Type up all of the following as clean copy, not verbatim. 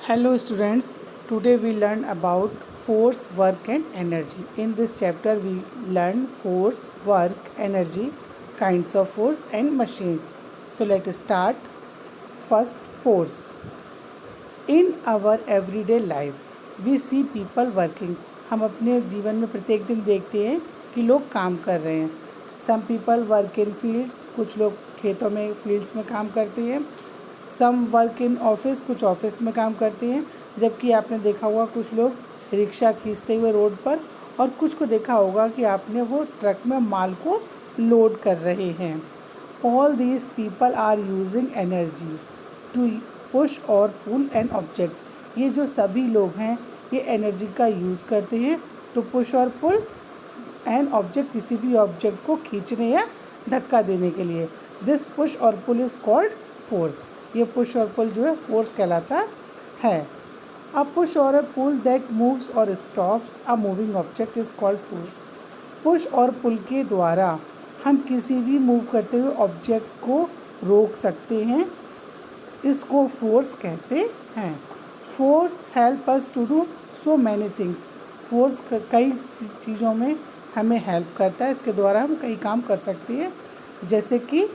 Hello students, today we learn about force, work and energy. In this chapter we learn force, work, energy, kinds of force and machines. So let us start. First, force. In our everyday life we see people working. हम अपने जीवन में प्रत्येक दिन देखते हैं कि लोग काम कर रहे हैं. Some people work in fields, कुछ लोग खेतों में फील्ड्स में काम करते हैं. सम वर्क इन ऑफिस, कुछ ऑफिस में काम करते हैं. जबकि आपने देखा होगा कुछ लोग रिक्शा खींचते हुए रोड पर, और कुछ को देखा होगा कि आपने वो ट्रक में माल को लोड कर रहे हैं. All these people are using energy to push और पुल एन ऑब्जेक्ट. ये जो सभी लोग हैं ये एनर्जी का यूज़ करते हैं टू पुश और पुल एन ऑब्जेक्ट, किसी भी ऑब्जेक्ट को खींचने या धक्का देने के लिए. दिस पुश और पुल इज़ कॉल्ड फोर्स. ये पुश और पुल जो है फोर्स कहलाता है. अ पुश और अ पुल दैट मूव्स और stops a moving object is called force. Push और पुल के द्वारा हम किसी भी मूव करते हुए ऑब्जेक्ट को रोक सकते हैं, इसको फोर्स कहते हैं. Force help us to do so many things. Force कई चीज़ों में हमें हेल्प करता है, इसके द्वारा हम कई काम कर सकते हैं. जैसे कि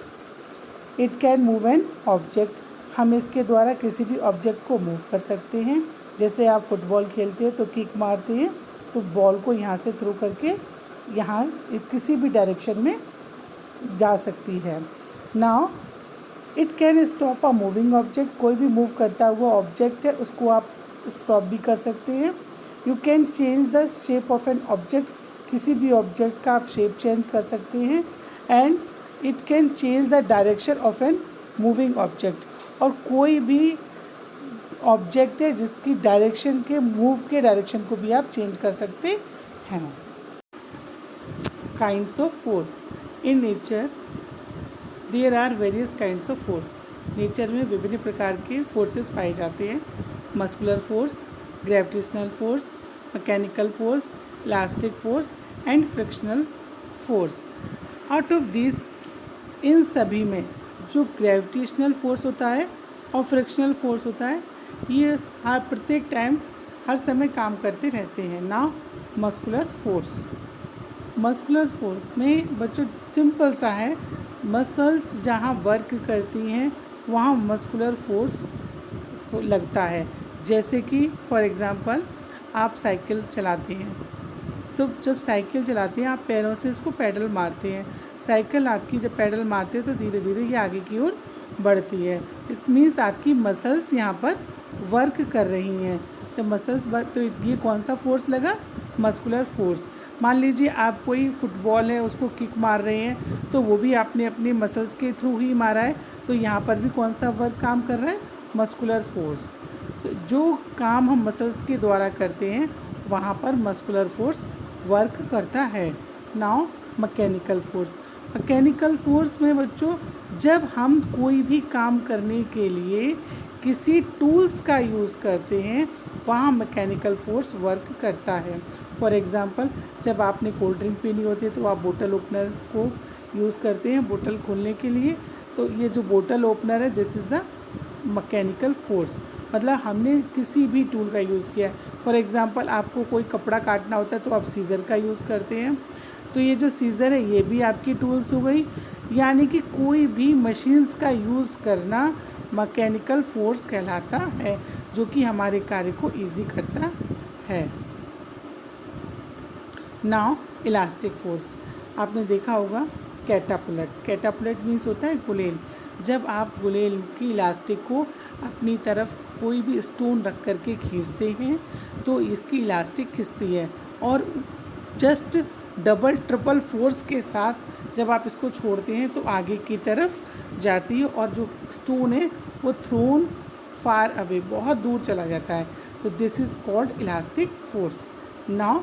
it can move an object, हम इसके द्वारा किसी भी ऑब्जेक्ट को मूव कर सकते हैं. जैसे आप फुटबॉल खेलते हैं तो किक मारते हैं तो बॉल को यहाँ से थ्रो करके यहाँ किसी भी डायरेक्शन में जा सकती है. Now it can stop a moving object, कोई भी मूव करता हुआ ऑब्जेक्ट है उसको आप स्टॉप भी कर सकते हैं. You can change the shape of an object, किसी भी ऑब्जेक्ट का आप शेप चेंज कर सकते हैं. And it can change the direction of an moving object, और कोई भी ऑब्जेक्ट है जिसकी डायरेक्शन के मूव के डायरेक्शन को भी आप चेंज कर सकते हैं. Kinds of force. In nature there are various kinds of force. Nature में विभिन्न प्रकार के फोर्सेस पाए जाते हैं. Muscular force, gravitational force, mechanical force, elastic force and frictional force. Out of this, इन सभी में जो ग्रेविटेशनल फोर्स होता है और फ्रिक्शनल फोर्स होता है ये हर प्रत्येक टाइम हर समय काम करते रहते हैं. Now muscular force. Muscular force में बच्चों सिंपल सा है, मसल्स जहाँ वर्क करती हैं वहाँ मस्कुलर फोर्स लगता है. जैसे कि फॉर एग्ज़ाम्पल आप साइकिल चलाते हैं तो जब साइकिल चलाते हैं आप पैरों से इसको पैडल मारते हैं. साइकिल आपकी जब पैडल मारते हैं तो धीरे धीरे ये आगे की ओर बढ़ती है. इट मीन्स आपकी मसल्स यहाँ पर वर्क कर रही हैं. जब मसल्स तो ये कौन सा फोर्स लगा? Muscular force. मान लीजिए आप कोई फुटबॉल है उसको किक मार रहे हैं तो वो भी आपने अपने मसल्स के थ्रू ही मारा है, तो यहाँ पर भी कौन सा वर्क काम कर रहा है? Muscular force. तो जो काम हम मसल्स के द्वारा करते हैं वहाँ पर मस्कुलर फोर्स वर्क करता है. Now mechanical force. Mechanical force में बच्चों जब हम कोई भी काम करने के लिए किसी टूल्स का यूज़ करते हैं वहाँ मैकेनिकल फोर्स वर्क करता है. फॉर एग्ज़ाम्पल जब आपने कोल्ड ड्रिंक पीनी होती है तो आप बोतल ओपनर को यूज़ करते हैं बोतल खोलने के लिए. तो ये जो बोतल ओपनर है this is the mechanical force, मतलब हमने किसी भी टूल का यूज़ किया है. फॉर एग्ज़ाम्पल आपको कोई कपड़ा काटना होता है तो आप सीज़र का यूज़ करते हैं, तो ये जो सीज़र है ये भी आपकी टूल्स हो गई. यानी कि कोई भी मशीन्स का यूज़ करना मैकेनिकल फोर्स कहलाता है जो कि हमारे कार्य को ईजी करता है. Now elastic force. आपने देखा होगा कैटापुलट. कैटापुलट मीन्स होता है गुलेल. जब आप गुलेल की इलास्टिक को अपनी तरफ कोई भी स्टोन रख करके खींचते हैं तो इसकी इलास्टिक खिंचती है, और जस्ट डबल ट्रिपल फोर्स के साथ जब आप इसको छोड़ते हैं तो आगे की तरफ जाती है और जो स्टोन है वो थ्रोन फार अवे, बहुत दूर चला जाता है. तो this is called elastic force. Now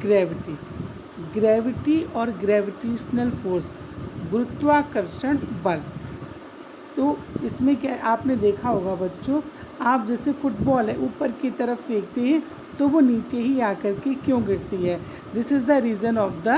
gravity. Gravity और ग्रेविटेशनल फोर्स, गुरुत्वाकर्षण बल. तो इसमें क्या आपने देखा होगा बच्चों, आप जैसे फुटबॉल है ऊपर की तरफ फेंकते हैं तो वो नीचे ही आकर के क्यों गिरती है? This is the reason of the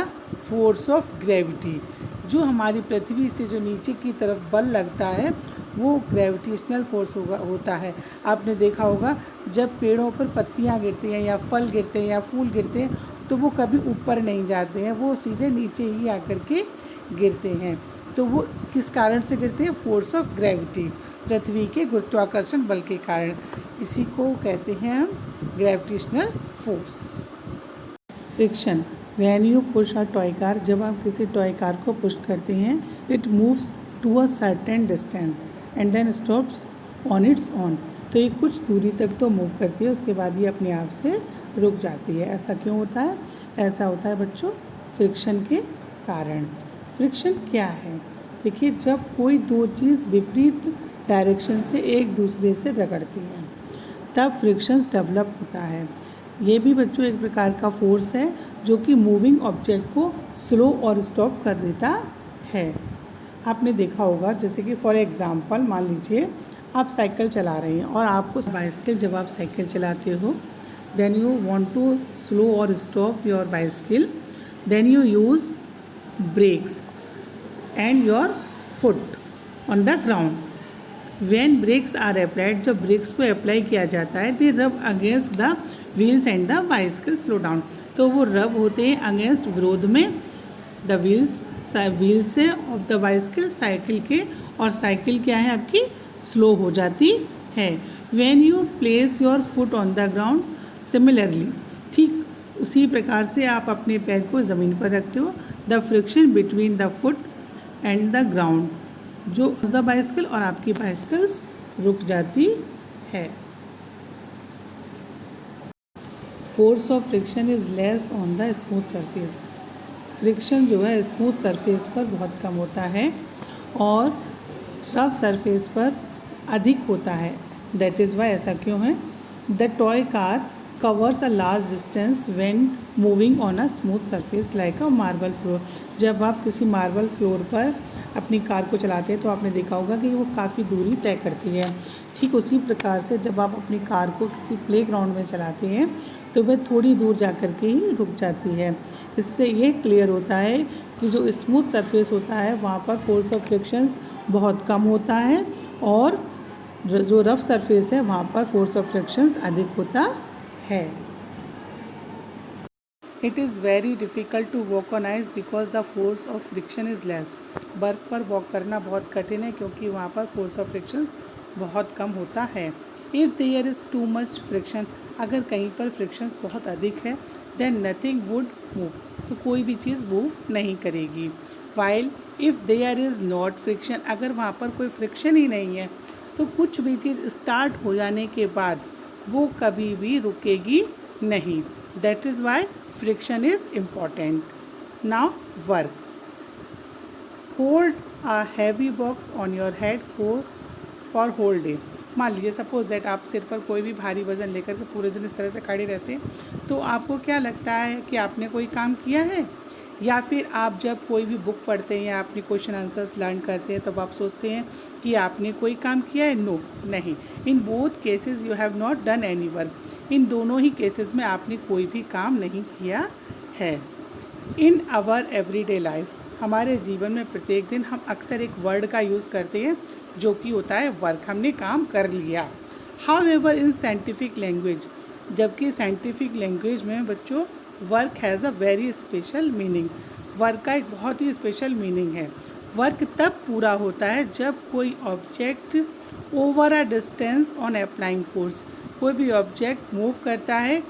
force of gravity. जो हमारी पृथ्वी से जो नीचे की तरफ बल लगता है वो ग्रेविटेशनल फोर्स होता है। आपने देखा होगा जब पेड़ों पर पत्तियाँ गिरती हैं या फल गिरते हैं या फूल गिरते हैं तो वो कभी ऊपर नहीं जाते हैं, वो सीधे नीचे ही आकर के गिरते हैं। तो वो किस कारण से गिरते हैं? फोर्स ऑफ ग्रेविटी, पृथ्वी के गुरुत्वाकर्षण बल के कारण। इसी को कहते हैं हम gravitational force. Friction, when you push a toy car, जब आप किसी टॉय कार को पुश करते हैं, it moves to a certain distance and then stops on its own. तो ये कुछ दूरी तक तो मूव करती है, उसके बाद ये अपने आप से रुक जाती है। ऐसा क्यों होता है? ऐसा होता है बच्चों फ्रिक्शन के कारण। फ्रिक्शन क्या है? देखिए, जब कोई दो चीज़ विपरीत डायरेक्शन से एक दूसरे से रगड़ती हैं तब फ्रिक्शंस डेवलप होता है। ये भी बच्चों एक प्रकार का फोर्स है जो कि मूविंग ऑब्जेक्ट को स्लो और स्टॉप कर देता है। आपने देखा होगा, जैसे कि फॉर एग्ज़ाम्पल मान लीजिए आप साइकिल चला रहे हैं और आपको बाइसिकल, जब आप साइकिल चलाते हो then you want to slow और stop your bicycle, then you use brakes and your foot on the ground. When brakes are applied, जब ब्रेक्स को अप्लाई किया जाता है, they rub against the wheels and the bicycle slow down. तो वो रब होते हैं अगेंस्ट, विरोध में, द व्हील्स से ऑफ द बाइसिकल, साइकिल के, और साइकिल क्या है आपकी? स्लो हो जाती है। When you place your foot on the ground, similarly, ठीक उसी प्रकार से आप अपने पैर को ज़मीन पर रखते हो, the friction between the foot and the ground, जो द बाइसिकल, और आपकी बाइसिकल्स रुक जाती है। Force of friction is less on the smooth surface. Friction जो है स्मूथ सरफेस पर बहुत कम होता है और रफ सरफेस पर अधिक होता है। दैट इज़ वाई, ऐसा क्यों है? The toy car covers a large distance when moving on a smooth surface like a marble floor. जब आप किसी मार्बल फ्लोर पर अपनी कार को चलाते हैं तो आपने देखा होगा कि वो काफ़ी दूरी तय करती है। ठीक उसी प्रकार से जब आप अपनी कार को किसी प्लेग्राउंड में चलाते हैं तो वह थोड़ी दूर जा कर के ही रुक जाती है। इससे ये क्लियर होता है कि जो स्मूथ सरफेस होता है वहाँ पर फोर्स ऑफ फ्रिक्शंस बहुत कम होता है और जो रफ सरफेस है वहाँ पर फोर्स ऑफ फ्रिक्शंस अधिक होता है। It is very difficult to walk on ice because the force of friction is less. बर्फ़ पर वॉक करना बहुत कठिन है क्योंकि वहाँ पर फोर्स ऑफ फ्रिक्शंस बहुत कम होता है। If there is too much friction, अगर कहीं पर फ्रिक्शंस बहुत अधिक है, देन नथिंग वुड मूव, तो कोई भी चीज़ मूव नहीं करेगी। While if there is not friction, अगर वहाँ पर कोई फ्रिक्शन ही नहीं है तो कुछ भी चीज़ स्टार्ट हो जाने के बाद वो कभी भी रुकेगी नहीं। That is why friction is important. Now work, hold a heavy box on your head for whole day. मान लीजिए सपोज दैट आप सिर पर कोई भी भारी वज़न लेकर के पूरे दिन इस तरह से खड़े रहते हैं तो आपको क्या लगता है कि आपने कोई काम किया है? या फिर आप जब कोई भी बुक पढ़ते हैं या अपनी क्वेश्चन आंसर्स लर्न करते हैं तब आप सोचते हैं कि आपने कोई काम किया है? नो, नहीं। In both cases you have not done any work. इन दोनों ही केसेस में आपने कोई भी काम नहीं किया है। इन आवर एवरीडे लाइफ, हमारे जीवन में प्रत्येक दिन हम अक्सर एक वर्ड का यूज़ करते हैं जो कि होता है वर्क, हमने काम कर लिया। हाउएवर इन साइंटिफिक लैंग्वेज, जबकि साइंटिफिक लैंग्वेज में बच्चों work has a very special meaning. Work का एक बहुत ही स्पेशल मीनिंग है। वर्क तब पूरा होता है जब कोई object over a distance on applying force, कोई भी ऑब्जेक्ट मूव करता है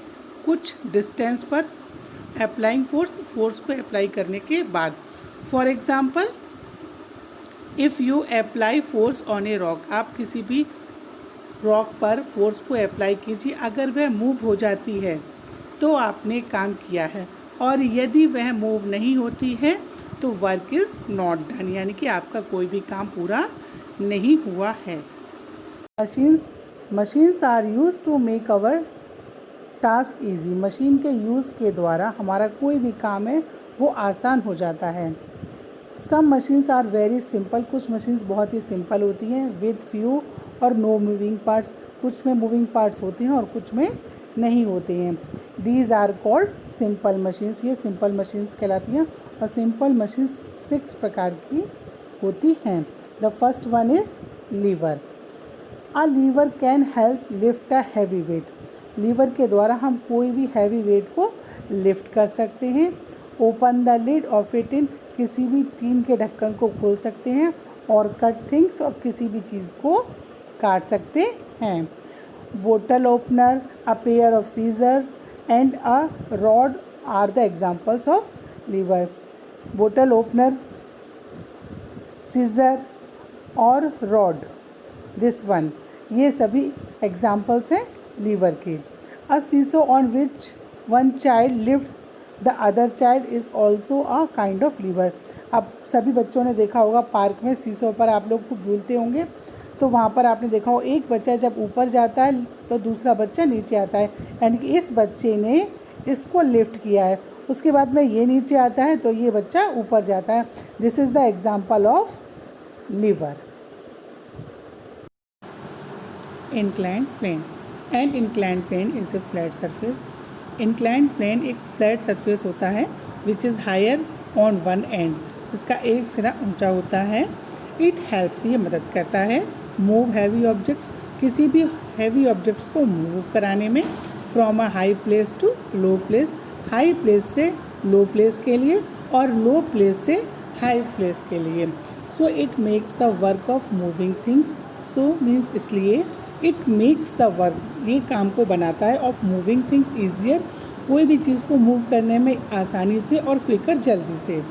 कुछ डिस्टेंस पर अप्लाइंग फोर्स को अप्लाई करने के बाद। For example, if you apply force on a rock, आप किसी भी रॉक पर फोर्स को अप्लाई कीजिए, अगर वह मूव हो जाती है तो आपने काम किया है, और यदि वह मूव नहीं होती है तो वर्क इज़ नॉट डन, यानी कि आपका कोई भी काम पूरा नहीं हुआ है। Machines are use to make our task easy. Machine के यूज़ के द्वारा हमारा कोई भी काम है वो आसान हो जाता है। सम मशीन्स आर वेरी सिंपल, कुछ मशीन्स बहुत ही सिंपल होती हैं विद फ्यू और नो मूविंग पार्ट्स, कुछ में मूविंग पार्ट्स होते हैं और कुछ में नहीं होते हैं। These are called simple machines, ये सिंपल मशीन्स कहलाती हैं। और सिंपल मशीन्स 6 प्रकार की होती हैं। The first one is lever. A lever can help lift a heavy weight. Lever के द्वारा हम कोई भी हैवी वेट को लिफ्ट कर सकते हैं। Open the lid of a tin, किसी भी टीन के ढक्कन को खोल सकते हैं। और कट थिंग्स, और किसी भी चीज़ को काट सकते हैं। बोतल opener, a pair of scissors and a rod are the examples of lever. बोतल ओपनर, सीजर और रॉड, दिस वन, ये सभी एग्जाम्पल्स हैं लीवर के। A seesaw on which one child lifts the other child is also a kind of lever. अब सभी बच्चों ने देखा होगा पार्क में सीसो पर आप लोग खूब झूलते होंगे, तो वहाँ पर आपने देखा हो एक बच्चा जब ऊपर जाता है तो दूसरा बच्चा नीचे आता है, यानी कि इस बच्चे ने इसको लिफ्ट किया है। उसके बाद में ये नीचे आता है तो ये बच्चा ऊपर जाता है। This is the example of lever. Inclined plane. And inclined plane is a flat surface. Inclined plane एक फ्लैट सरफेस होता है which is higher on one end, इसका एक सिरा ऊंचा होता है। इट हेल्प्स, ये मदद करता है मूव हैवी ऑब्जेक्ट्स, किसी भी हैवी ऑब्जेक्ट्स को मूव कराने में। From a high place to low place, high place से लो प्लेस के लिए और लो प्लेस से हाई प्लेस के लिए। So it makes the work of moving things, so means इसलिए इट मेक्स द वर्क, ये काम को बनाता है, ऑफ मूविंग थिंग्स ईजियर, कोई भी चीज़ को मूव करने में आसानी से और क्विकर जल्दी से।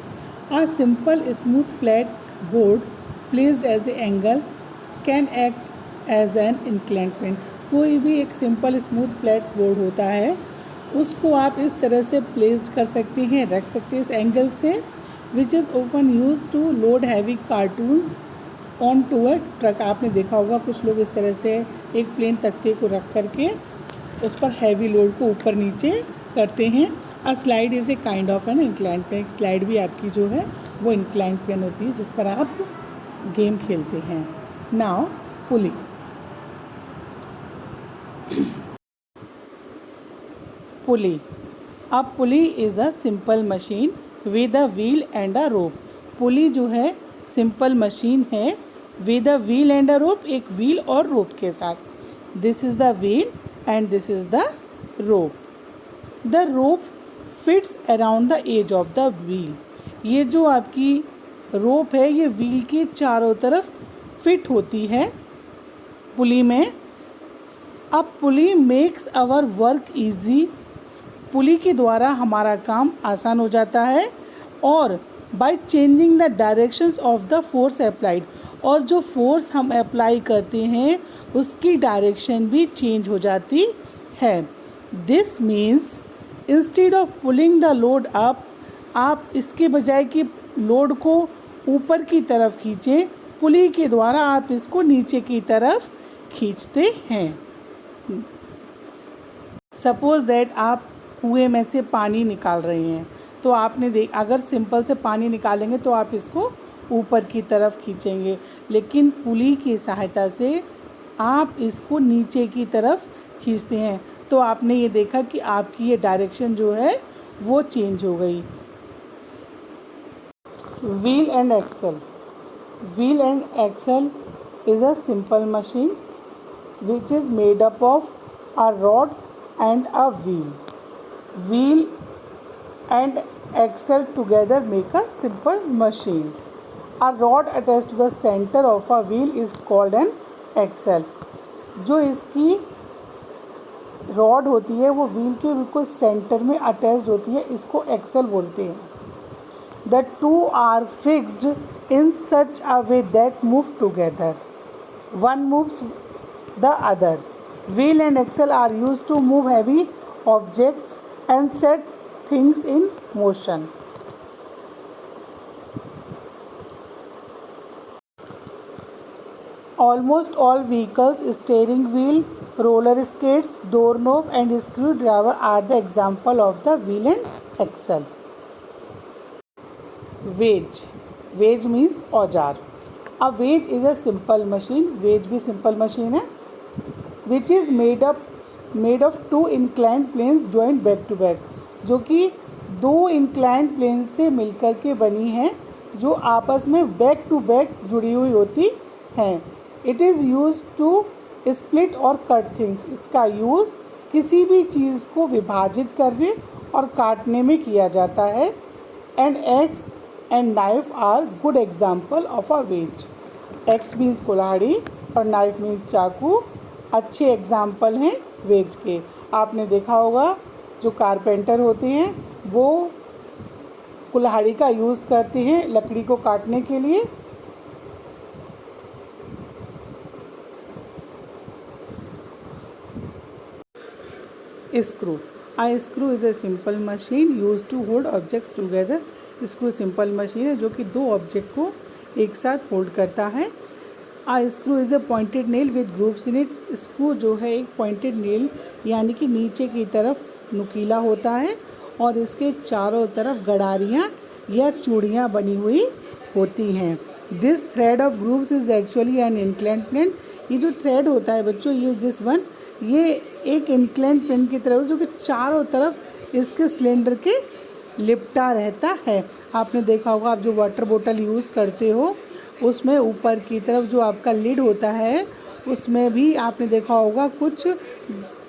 A simple smooth flat board placed at a angle can act as an inclined plane. कोई भी एक सिंपल स्मूथ फ्लैट बोर्ड होता है, उसको आप इस तरह से प्लेस्ड कर सकते हैं, रख सकते हैं इस एंगल से, which is open use to load heavy cartons on to a truck. आपने देखा होगा कुछ लोग इस तरह से एक प्लेन तख्ते को रख करके उस पर हैवी लोड को ऊपर नीचे करते हैं। A slide is a kind of an inclined plane. Slide भी आपकी जो है वो इंक्लाइंड प्लेन होती है जिस पर आप गेम खेलते हैं। Now pulley. Pulley. A pulley is a simple machine with a wheel and a rope. Pulley जो है सिंपल मशीन है with a wheel and a rope, एक व्हील और रोप के साथ। This is the wheel and this is the rope. The rope fits around the edge of the wheel. ये जो आपकी रोप है ये व्हील के चारों तरफ फिट होती है पुली में। अब पुली मेक्स आवर वर्क ईजी, पुली के द्वारा हमारा काम आसान हो जाता है। और by changing the directions of the force applied, और जो फोर्स हम अप्लाई करते हैं उसकी डायरेक्शन भी चेंज हो जाती है। This means instead of pulling the load up, आप इसके बजाय कि लोड को ऊपर की तरफ खींचें, पुली के द्वारा आप इसको नीचे की तरफ खींचते हैं। सपोज़ दैट आप कुएं में से पानी निकाल रहे हैं, तो आपने अगर सिंपल से पानी निकालेंगे तो आप इसको ऊपर की तरफ खींचेंगे, लेकिन पुली की सहायता से आप इसको नीचे की तरफ खींचते हैं, तो आपने ये देखा कि आपकी ये डायरेक्शन जो है वो चेंज हो गई। Wheel and axle. Wheel and axle is a simple machine which is made up of a rod and a wheel. Wheel and axle together make a simple machine. A rod attached to the center of a wheel is called an axle. जो इसकी rod होती है वो wheel के बिल्कुल centre में attached होती है, इसको एक्सल बोलते हैं। The two are fixed in such a way that move together. One moves the other. Wheel and axle are used to move heavy objects and set things in motion. Almost all vehicles, steering wheel, roller skates, doorknob and screwdriver are the example of the wheel and axle. Wedge. Wedge means औजार. A wedge is a simple machine. Wedge भी simple machine है, which is made of two inclined planes joined back to back. जो कि दो inclined planes से मिलकर के बनी है, जो आपस में बैक टू बैक जुड़ी हुई होती हैं. It is use to split और कट थिंग्स। इसका यूज़ किसी भी चीज़ को विभाजित करने और काटने में किया जाता है। And axe and knife are good example of a wedge. Axe means कुल्हाड़ी और नाइफ मीन्स चाकू अच्छे एग्जाम्पल हैं वेज के। आपने देखा होगा जो कारपेंटर होते हैं वो कुल्हाड़ी का यूज़ करते हैं लकड़ी को काटने के लिए। Screw. A screw is a simple machine used to hold objects together। Screw simple machine है जो कि दो ऑब्जेक्ट को एक साथ होल्ड करता है। A screw is a pointed nail with grooves in it। Screw जो है एक पॉइंटेड नेल यानी कि नीचे की तरफ नुकीला होता है और इसके चारों तरफ गड़ारियाँ या चूड़ियाँ बनी हुई होती हैं। This thread of grooves is actually an inclined plane. ये जो थ्रेड होता है बच्चों, ये दिस वन, ये एक इंक्लाइंड प्लेन की तरह जो कि चारों तरफ इसके सिलेंडर के लिपटा रहता है। आपने देखा होगा, आप जो वाटर बोतल यूज़ करते हो उसमें ऊपर की तरफ जो आपका लिड होता है उसमें भी आपने देखा होगा कुछ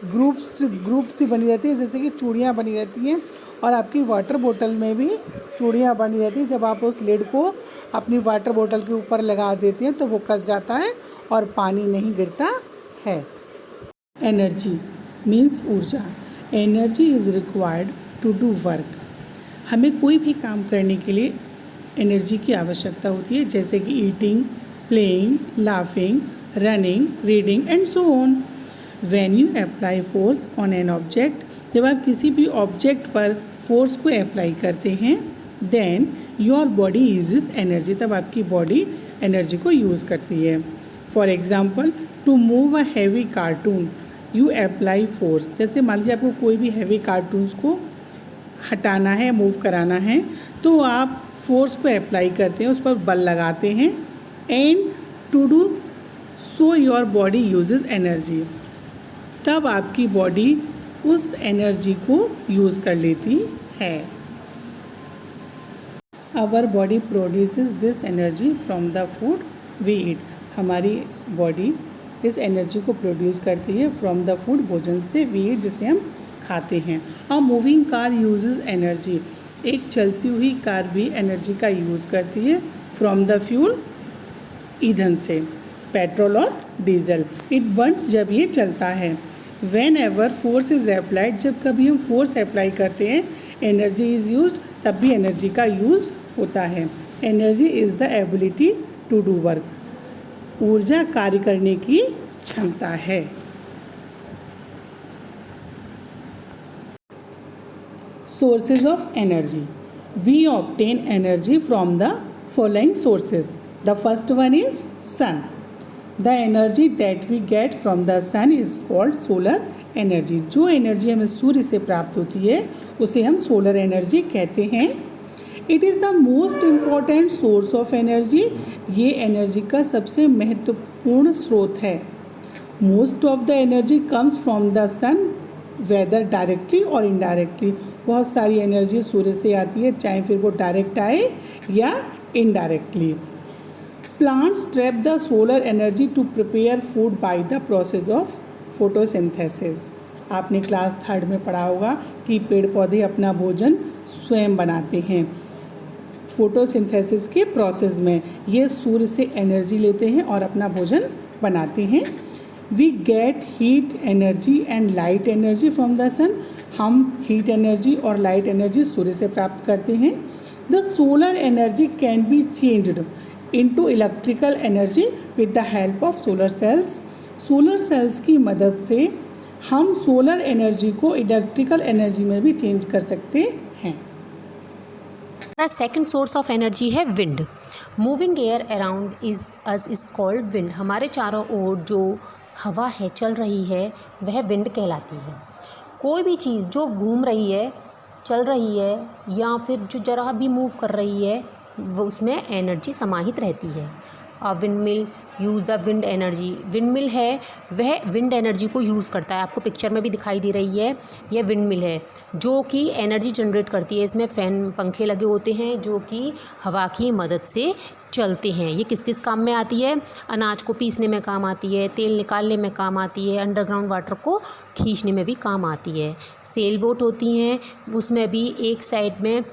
ग्रुप्स सी बनी रहती है, जैसे कि चूड़ियाँ बनी रहती हैं। और आपकी वाटर बोतल में भी चूड़ियाँ बनी रहती हैं। जब आप उस लिड को अपनी वाटर बोतल के ऊपर लगा देते हैं तो वो कस जाता है और पानी नहीं गिरता है। एनर्जी मीन्स ऊर्जा। Energy is required to do work. हमें कोई भी काम करने के लिए एनर्जी की आवश्यकता होती है, जैसे कि eating, playing, laughing, running, reading and so on. When you apply force on an object, जब आप किसी भी ऑब्जेक्ट पर फोर्स को अप्लाई करते हैं, then your body uses energy, तब आपकी बॉडी एनर्जी को यूज़ करती है। For example, to move a heavy carton you apply force. जैसे मान लीजिए आपको कोई भी हैवी कार्टून्स को हटाना है, मूव कराना है, तो आप फोर्स को अप्लाई करते हैं, उस पर बल लगाते हैं। And to do so your body uses energy, तब आपकी बॉडी उस एनर्जी को यूज़ कर लेती है। Our body produces this energy from the food we eat. हमारी बॉडी इस एनर्जी को प्रोड्यूस करती है फ्रॉम द फूड, भोजन से, वी ईट, जिसे हम खाते हैं। A moving car uses energy. एक चलती हुई कार भी एनर्जी का यूज़ करती है फ्रॉम द फ्यूल, ईंधन से, पेट्रोल और डीजल। इट बर्न्स जब ये चलता है। When ever force is applied, जब कभी हम फोर्स अप्लाई करते हैं, एनर्जी इज़ यूज्ड, तब भी एनर्जी का यूज़ होता है। Energy is the ability to do work. ऊर्जा कार्य करने की क्षमता है। Sources of energy. We obtain energy from the following sources. The first one is sun. The energy that we get from the sun is called solar energy. जो energy हमें सूर्य से प्राप्त होती है उसे हम सोलर एनर्जी कहते हैं। It is the most important source of energy. ये एनर्जी का सबसे महत्वपूर्ण स्रोत है। Most of the energy comes from the sun, whether directly और इनडायरेक्टली। बहुत सारी एनर्जी सूर्य से आती है, चाहे फिर वो डायरेक्ट आए या indirectly. Plants trap the solar energy to prepare food by the process of photosynthesis. आपने क्लास 3rd में पढ़ा होगा कि पेड़ पौधे अपना भोजन स्वयं बनाते हैं फोटोसिंथेसिस के प्रोसेस में। ये सूर्य से एनर्जी लेते हैं और अपना भोजन बनाते हैं। We get heat energy and light energy from the sun. हम हीट एनर्जी और लाइट एनर्जी सूर्य से प्राप्त करते हैं। The solar energy can be changed into electrical energy with the help of solar cells. Solar cells की मदद से हम सोलर एनर्जी को इलेक्ट्रिकल एनर्जी में भी चेंज कर सकते हैं। सेकेंड सोर्स ऑफ एनर्जी है wind. Moving air around is called wind. हमारे चारों ओर जो हवा है, चल रही है, वह विंड कहलाती है। कोई भी चीज़ जो घूम रही है, चल रही है या फिर जो जरा भी मूव कर रही है, वो उसमें एनर्जी समाहित रहती है। A wind mill use the wind energy. Wind mill है वह विंड एनर्जी को यूज़ करता है। आपको पिक्चर में भी दिखाई दे रही है, यह विंड मिल है जो कि एनर्जी जनरेट करती है। इसमें फैन पंखे लगे होते हैं जो कि हवा की मदद से चलते हैं। ये किस किस काम में आती है? अनाज को पीसने में काम आती है, तेल निकालने में काम आती है, अंडरग्राउंड वाटर को खींचने में भी काम आती है। सेल बोट होती हैं, उसमें भी एक साइड में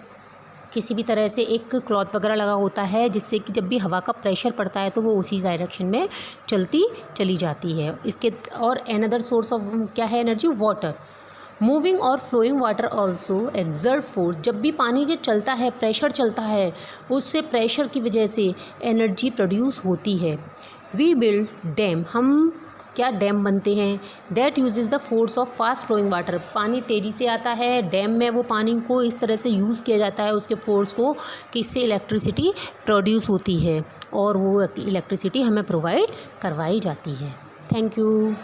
किसी भी तरह से एक क्लॉथ वगैरह लगा होता है जिससे कि जब भी हवा का प्रेशर पड़ता है तो वो उसी डायरेक्शन में चलती चली जाती है। इसके और अनदर सोर्स ऑफ क्या है एनर्जी? वाटर। मूविंग और flowing water also exert force. जब भी पानी जो चलता है, प्रेशर चलता है, उससे प्रेशर की वजह से एनर्जी प्रोड्यूस होती है। We build dam. हम क्या डैम बनते हैं? That uses the force of fast flowing water. पानी तेज़ी से आता है, डैम में वो पानी को इस तरह से यूज़ किया जाता है उसके फोर्स को कि इससे इलेक्ट्रिसिटी प्रोड्यूस होती है और वो इलेक्ट्रिसिटी हमें प्रोवाइड करवाई जाती है। Thank you.